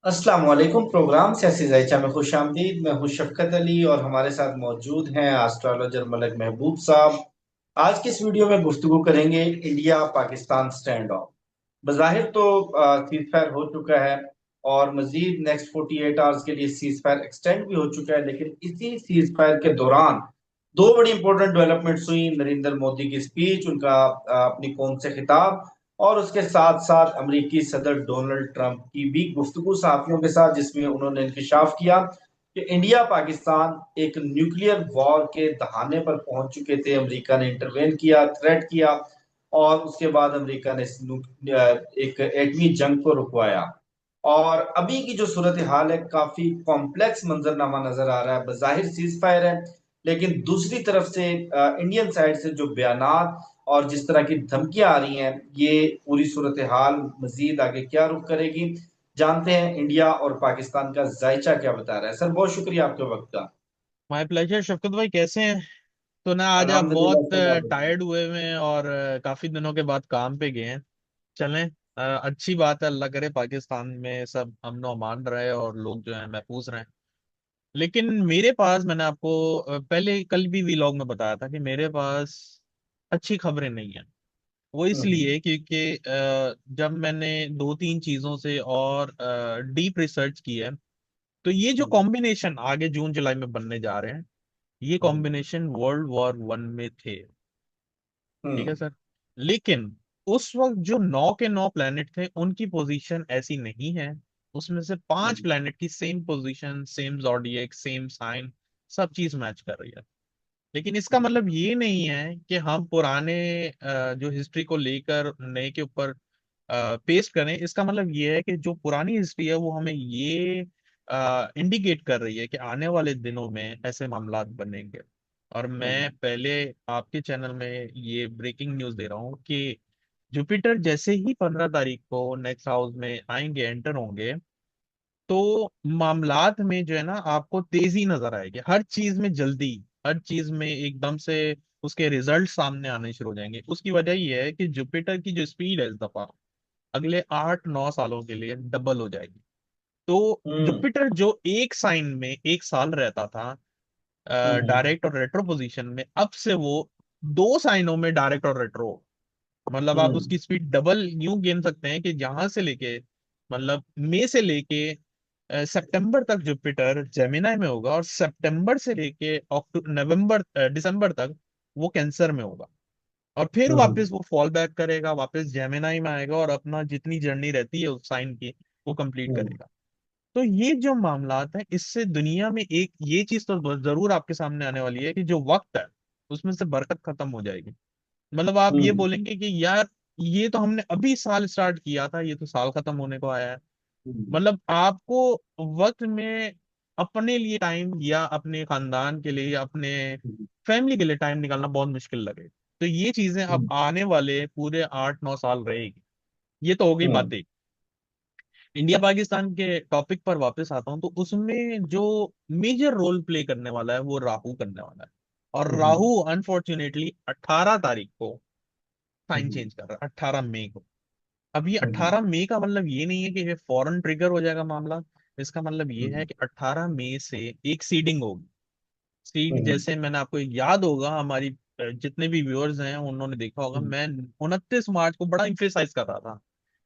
अस्सलाम वालेकुम। प्रोग्राम सियासी जायचा में खुश आमदीद। मैं हूँ शफकत अली और हमारे साथ मौजूद हैं एस्ट्रोलॉजर मलिक महबूब साहब। आज की इस वीडियो में गुफ्तगू करेंगे इंडिया पाकिस्तान स्टैंड ऑफ। बज़ाहिर तो सीज फायर हो चुका है और मजीद नेक्स्ट 48 आवर्स के लिए सीज फायर एक्सटेंड भी हो चुका है, लेकिन इसी सीज फायर के दौरान दो बड़ी इंपॉर्टेंट डेवलपमेंट्स हुई। नरेंद्र मोदी की स्पीच, उनका अपनी कौम से खिताब, और उसके साथ साथ अमेरिकी सदर डोनाल्ड ट्रंप की भी गुफ्तगू सहाफियों के साथ, जिसमें उन्होंने इंकशाफ किया कि इंडिया पाकिस्तान एक न्यूक्लियर वॉर के दहाने पर पहुंच चुके थे। अमेरिका ने इंटरवेन किया, थ्रेट किया, और उसके बाद अमेरिका ने एक एटमी जंग को रुकवाया। और अभी की जो सूरत हाल है, काफी कॉम्प्लेक्स मंजरनामा नजर आ रहा है। बजाहिर सीज फायर है, लेकिन दूसरी तरफ से इंडियन साइड से जो बयानात और जिस तरह की धमकियां आ रही हैं, ये पूरी सूरत हाल मजीद आगे क्या रुख करेगी, जानते हैं इंडिया और पाकिस्तान का जायचा क्या बता रहा है। सर, बहुत शुक्रिया आपके वक्त का। My pleasure. शफकत भाई कैसे हैं? तो ना आज आप बहुत अल्हम्दुलिल्लाह सर, आप बताइए। टायर्ड हुए हुए हैं और काफी दिनों के बाद काम पे गए हैं। चलें, अच्छी बात है। अल्लाह करे पाकिस्तान में सब अमन और अमान रहे और लोग जो है महफूज रहें। लेकिन मेरे पास, मैंने आपको पहले कल भी व्लॉग में बताया था कि मेरे पास अच्छी खबरें नहीं है। वो हम्म। इसलिए क्योंकि जब मैंने दो तीन चीजों से और डीप रिसर्च की है, तो ये जो हम्म। कॉम्बिनेशन आगे जून जुलाई में बनने जा रहे हैं, ये हम्म। कॉम्बिनेशन वर्ल्ड वॉर 1 में थे। ठीक है हम्म। सर। लेकिन उस वक्त जो 9 के 9 प्लैनेट थे, उनकी पोजीशन ऐसी नहीं है। उसमें से 5 प्लैनेट की same position, same zodiac, same sign, सब चीज मैच कर रही है। लेकिन इसका मतलब ये नहीं है कि हम पुराने जो हिस्ट्री को लेकर नए के ऊपर पेस्ट करें। इसका मतलब ये है कि जो पुरानी हिस्ट्री है वो हमें ये इंडिकेट कर रही है कि आने वाले दिनों में ऐसे मामलात बनेंगे। और मैं पहले आपके चैनल में ये ब्रेकिंग न्यूज दे रहा हूँ कि जुपिटर जैसे ही 15 तारीख को नेक्स्ट हाउस में आएंगे, एंटर होंगे, तो मामलात में जो है ना आपको तेजी नजर आएगी। हर चीज में जल्दी, हर चीज में एकदम से उसके रिजल्ट सामने आने शुरू हो जाएंगे। उसकी वजह यह है कि जुपिटर की जो स्पीड है इस दफा अगले 8-9 सालों के लिए डबल हो जाएगी। तो हम्म। जुपिटर जो एक साइन में 1 साल रहता था हम्म। डायरेक्ट और रेट्रो पोजीशन में, अब से वो 2 साइनों में डायरेक्ट और रेट्रो। मतलब आप हम्म। उसकी स्पीड डबल यूं गिन सकते हैं कि जहां से लेके, मतलब मई से लेके सितंबर तक जुपिटर जेमिनाई में होगा, और सितंबर से लेके अक्टूबर नवंबर दिसंबर तक वो कैंसर में होगा। और फिर हम्म। वापस वो फॉल बैक करेगा, वापस जेमिनाई में आएगा और अपना जितनी जर्नी रहती है उस साइन की वो कंप्लीट हम्म। करेगा। तो ये जो मामलात हैं, इससे दुनिया में एक ये चीज तो जरूर आपके सामने आने वाली है कि जो वक्त है उसमें से बरकत खत्म हो जाएगी। मतलब आप ये हम्म। बोलेंगे कि यार, ये तो हमने अभी साल स्टार्ट किया था, ये तो साल खत्म होने को आया है। हम्म। मतलब आपको वक्त में अपने लिए टाइम, या अपने खानदान के लिए, या अपने फैमिली के लिए टाइम निकालना बहुत मुश्किल लगे। तो ये चीजें अब हम्म। आने वाले पूरे 8-9 साल रहेगी। ये तो हो गई हम्म। बातें। इंडिया पाकिस्तान के टॉपिक पर वापस आता हूं, तो उसमें जो मेजर रोल प्ले करने वाला है वो राहु करने वाला है। और हम्म। राहु अनफॉर्चुनेटली 18 तारीख को साइन हम्म। चेंज कर रहा है, 18 मई को। अब ये हम्म। 18 मई का मतलब ये नहीं है कि ये फौरन ट्रिगर हो जाएगा मामला। इसका मतलब ये है हम्म। कि 18 मई से एक सीडिंग होगी। सीड, हम्म। जैसे मैंने आपको याद होगा, हमारी जितने भी व्यूअर्स हैं उन्होंने देखा होगा, हम्म। मैं 29 मार्च को बड़ा इम्फेसाइज कर रहा था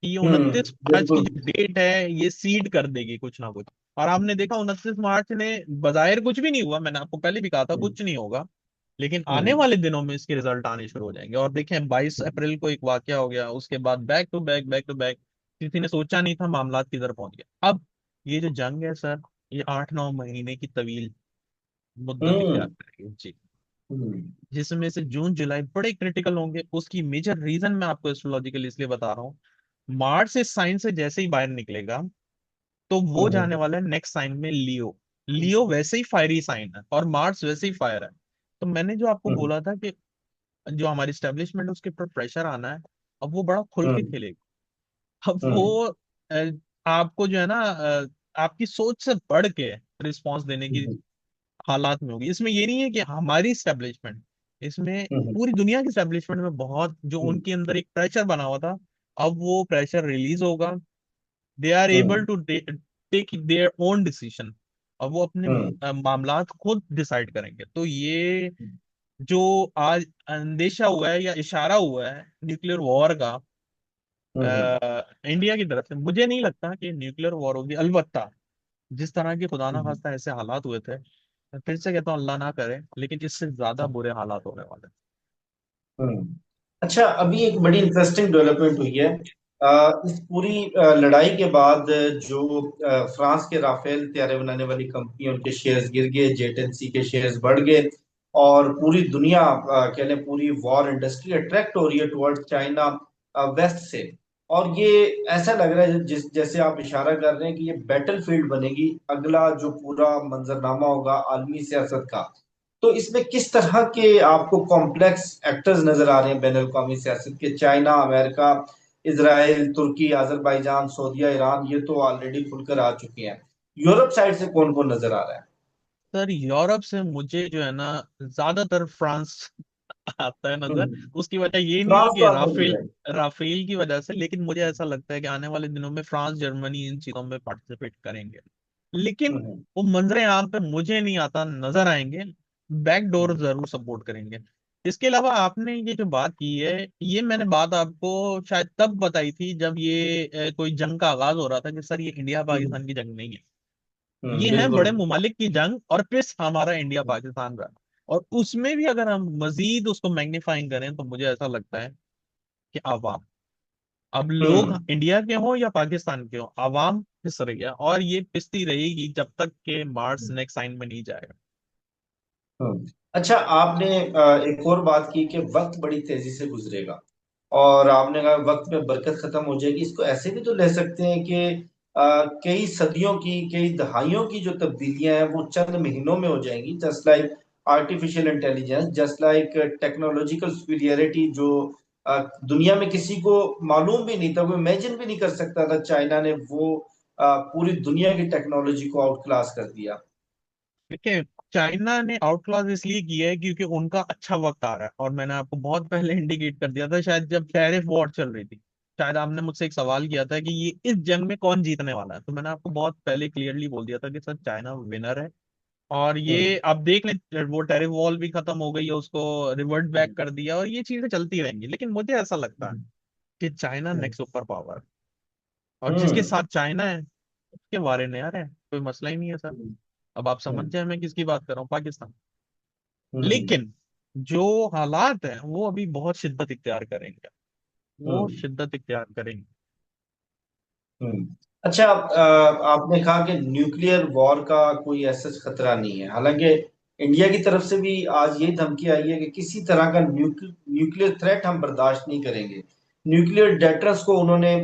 कि ये उनतीस मार्च की बिल्कुल। जो डेट है ये सीड कर देगी कुछ ना कुछ। और आपने देखा 29 मार्च ने बजाय कुछ भी नहीं हुआ। मैंने आपको पहले भी कहा था हम्म। कुछ नहीं होगा, लेकिन आने हम्म। वाले दिनों में इसके रिजल्ट आने शुरू हो जाएंगे। और देखें, 22 अप्रैल को एक वाकया हो गया, उसके बाद back to back, back to back, किसी ने सोचा नहीं था मामलात किधर पहुंच गया। अब ये जो जंग है सर, ये 8-9 महीने की तवील मुद्दत इख्तियार हम्म। करेगी जी। हम्म। जिसमें से जून जुलाई बड़े क्रिटिकल होंगे। उसकी मेजर रीजन मैं आपको एस्ट्रोलॉजिकल इसलिए बता रहा हूँ, मार्च इस साइन से जैसे ही बाहर निकलेगा, तो वो हम्म। जाने वाला है नेक्स्ट साइन में, लियो। लियो वैसे ही फायरी साइन है और मार्स वैसे ही फायर है। तो मैंने जो आपको हम्म। बोला था कि जो हमारी स्टेब्लिशमेंट उसके ऊपर प्रेशर आना है, अब वो बड़ा खुल के हम्म। खेलेगा। अब हम्म। वो आपको जो है ना आपकी सोच से बढ़ के रिस्पॉन्स देने की हम्म। हालात में होगी। इसमें ये नहीं है कि हमारी स्टैब्लिशमेंट, इसमें हम्म। पूरी दुनिया की स्टैब्लिशमेंट में बहुत जो हम्म। उनके अंदर एक प्रेशर बना हुआ था, अब वो प्रेशर रिलीज होगा। They are able hmm. To take their own decision, और वो अपने हम्म। मामलात खुद डिसाइड करेंगे। तो ये जो आज अंदेशा हुआ है या इशारा हुआ है न्यूक्लियर वॉर का हम्म। इंडिया की तरफ से, मुझे नहीं लगता कि न्यूक्लियर वॉर होगी। अलबत्ता जिस तरह के खुदा ना हम्म। खास्ता ऐसे हालात हुए थे, मैं फिर से कहता हूँ अल्लाह ना करे, लेकिन इससे ज्यादा बुरे हालात होने वाले हम्म। अच्छा, अभी एक बड़ी इंटरेस्टिंग डेवलपमेंट हुई है। इस पूरी लड़ाई के बाद जो फ्रांस के राफेल तैयारे बनाने वाली कंपनी, उनके शेयर्स गिर गए, जेट एंड सी के शेयर्स बढ़ गए, और पूरी दुनिया कह लें पूरी वॉर इंडस्ट्री अट्रैक्ट हो रही है टुवर्ड्स चाइना वेस्ट से। और ये ऐसा लग रहा है जैसे आप इशारा कर रहे हैं कि ये बैटल फील्ड बनेगी, अगला जो पूरा मंजरनामा होगा आलमी सियासत का। तो इसमें किस तरह के आपको कॉम्प्लेक्स एक्टर्स नजर आ रहे हैं बैन अवी सियासत के? चाइना, अमेरिका, इसराइल, तुर्की, अजरबैजान, सऊदीया, ईरान, ये तो ऑलरेडी खुलकर आ चुके हैं। यूरोप साइड से कौन कौन नजर आ रहा है? सर। यूरोप से मुझे जो है ना, ज्यादातर फ्रांस आता है नजर। हम्म। उसकी वजह ये नहीं है फ्रांस तो कि आता ही राफेल है। राफेल की वजह से, लेकिन मुझे ऐसा लगता है कि आने वाले दिनों में फ्रांस, जर्मनी इन चीजों में पार्टिसिपेट करेंगे। लेकिन हम्म। वो मंजरे आम पे मुझे नहीं आता नजर आएंगे। बैकडोर हम्म। जरूर सपोर्ट करेंगे। इसके अलावा आपने ये जो बात की है, ये मैंने बात आपको शायद तब बताई थी जब ये कोई जंग का आगाज हो रहा था कि सर ये इंडिया हम्म। पाकिस्तान की जंग नहीं है, ये है बिल्कुल। बड़े मुमालिक की जंग, और प्लस हमारा इंडिया पाकिस्तान रहा। और उसमें भी अगर हम मजीद उसको मैग्नीफाइंग करें तो मुझे ऐसा लगता है कि आवाम, अब लोग हम्म। इंडिया के हों या पाकिस्तान के हों, आवाम पिस रही है, और ये पिसती रहेगी जब तक के मार्स नेक्स्ट साइन में नहीं जाएगा। अच्छा, आपने एक और बात की कि वक्त बड़ी तेजी से गुजरेगा, और आपने कहा वक्त में बरकत खत्म हो जाएगी। इसको ऐसे भी तो ले सकते हैं कि कई सदियों की, कई दहाइयों की जो तब्दीलियां हैं वो चंद महीनों में हो जाएंगी, just like artificial intelligence, just like technological superiority, जो दुनिया में किसी को मालूम भी नहीं था, वो इमेजिन भी नहीं कर सकता था। चाइना ने वो पूरी दुनिया की टेक्नोलॉजी को आउट क्लास कर दिया। देखिए, चाइना ने आउट क्लास इसलिए किया है क्योंकि उनका अच्छा वक्त आ रहा है, और मैंने आपको बहुत पहले इंडिकेट कर दिया था, शायद जब टैरिफ वॉर चल रही थी। शायद आपने मुझसे एक सवाल किया था कि ये इस जंग में कौन जीतने वाला है, तो मैंने आपको बहुत पहले क्लियरली बोल दिया था कि सर चाइना विनर है। और हम्म। ये आप देख लें, वो टैरिफ वॉल भी खत्म हो गई है, उसको रिवर्ट बैक कर दिया, और ये चीजें चलती रहेंगी। लेकिन मुझे ऐसा लगता है कि चाइना हम्म। नेक्स्ट सुपर पावर, और जिसके हम्म। साथ चाइना है उसके बारे में यार है, कोई मसला ही नहीं है सर। अब आप समझ हम्म। जाए मैं किसकी बात कर रहा हूँ, पाकिस्तान। हम्म। लेकिन जो हालात हैं वो अभी बहुत शिद्दत इख्तियार करेंगे, वो हम्म। शिद्दत इख्तियार करेंगे। हम्म। अच्छा, आपने कहा कि न्यूक्लियर वॉर का कोई ऐसा खतरा नहीं है। हालांकि इंडिया की तरफ से भी आज यही धमकी आई है कि किसी तरह का न्यूक्लियर थ्रेट हम बर्दाश्त नहीं करेंगे। न्यूक्लियर डेटर्स को उन्होंने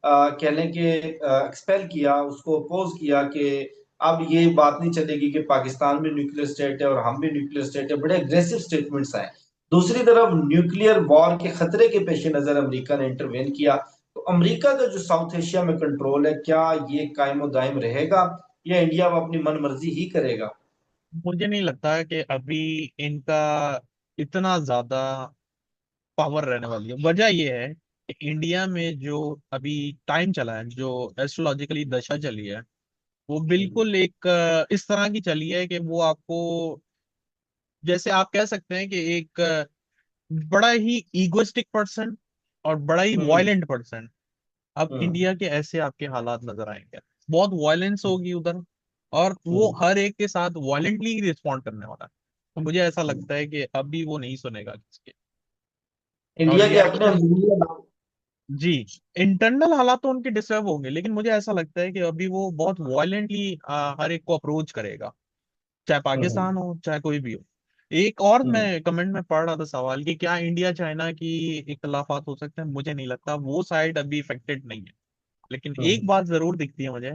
कह लें कि एक्सपेल किया, उसको अपोज किया कि अब ये बात नहीं चलेगी कि पाकिस्तान भी न्यूक्लियर स्टेट है और हम भी न्यूक्लियर स्टेट है। बड़े अग्रेसिव स्टेटमेंट्स आए। दूसरी तरफ न्यूक्लियर वॉर के खतरे के पेश नजर अमेरिका ने इंटरवेन किया। तो अमेरिका का जो साउथ एशिया में कंट्रोल है, क्या ये कायम दायम रहेगा, या इंडिया वो अपनी मन मर्जी ही करेगा? मुझे नहीं लगता कि अभी इनका इतना ज्यादा पावर रहने वाली है। वजह यह है कि इंडिया में जो अभी टाइम चला है, जो एस्ट्रोलॉजिकली दशा चली है, वो हम्म। बिल्कुल एक इस तरह की चली है कि वो आपको, जैसे आप कह सकते हैं कि एक बड़ा ही इगोइस्टिक पर्सन और बड़ा ही हम्म। Violent person. अब हम्म। इंडिया के ऐसे आपके हालात नजर आएंगे, बहुत वायलेंस होगी उधर, और वो हम्म। हर एक के साथ वायलेंटली ही रिस्पॉन्ड करने वाला है। तो मुझे ऐसा लगता है कि अभी वो नहीं सुनेगा किसके। और इंडिया के अपने रिएक्शन, अंदरूनी हालात। जी, इंटरनल हालात तो उनके डिस्टर्ब होंगे, लेकिन मुझे ऐसा लगता है कि अभी वो बहुत वायलेंटली हर एक को अप्रोच करेगा, चाहे हम्म। पाकिस्तान हो चाहे कोई भी हो। एक और हम्म। मैं कमेंट में पढ़ रहा था सवाल कि क्या इंडिया चाइना की इख्तलाफात हो सकते हैं, मुझे नहीं लगता, वो साइड अभी इफेक्टेड नहीं है। लेकिन एक हम्म। बात जरूर दिखती है मुझे,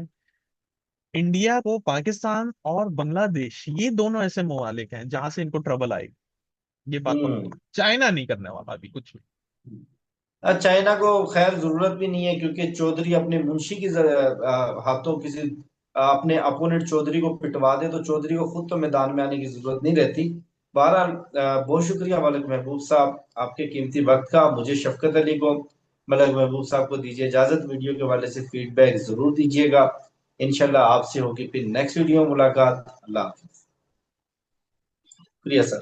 इंडिया को पाकिस्तान और बांग्लादेश ये दोनों ऐसे ममालिक हैं जहां से इनको ट्रबल आएगी, ये बात हम्म। पक्की। चाइना नहीं करने वाला अभी कुछ भी। चाइना को खैर जरूरत भी नहीं है, क्योंकि चौधरी अपने मुंशी की हाथों किसी अपने अपोनेंट चौधरी को पिटवा दे तो चौधरी को खुद तो मैदान में आने की जरूरत नहीं रहती। बहरहाल, बहुत शुक्रिया मलक महबूब साहब आपके कीमती वक्त का। मुझे शफकत अली को, मलक महबूब साहब को दीजिए इजाजत। वीडियो के हवाले से फीडबैक जरूर दीजिएगा। इंशाल्लाह आपसे होगी फिर नेक्स्ट वीडियो में मुलाकात। अल्लाह हाफिज। शुक्रिया सर।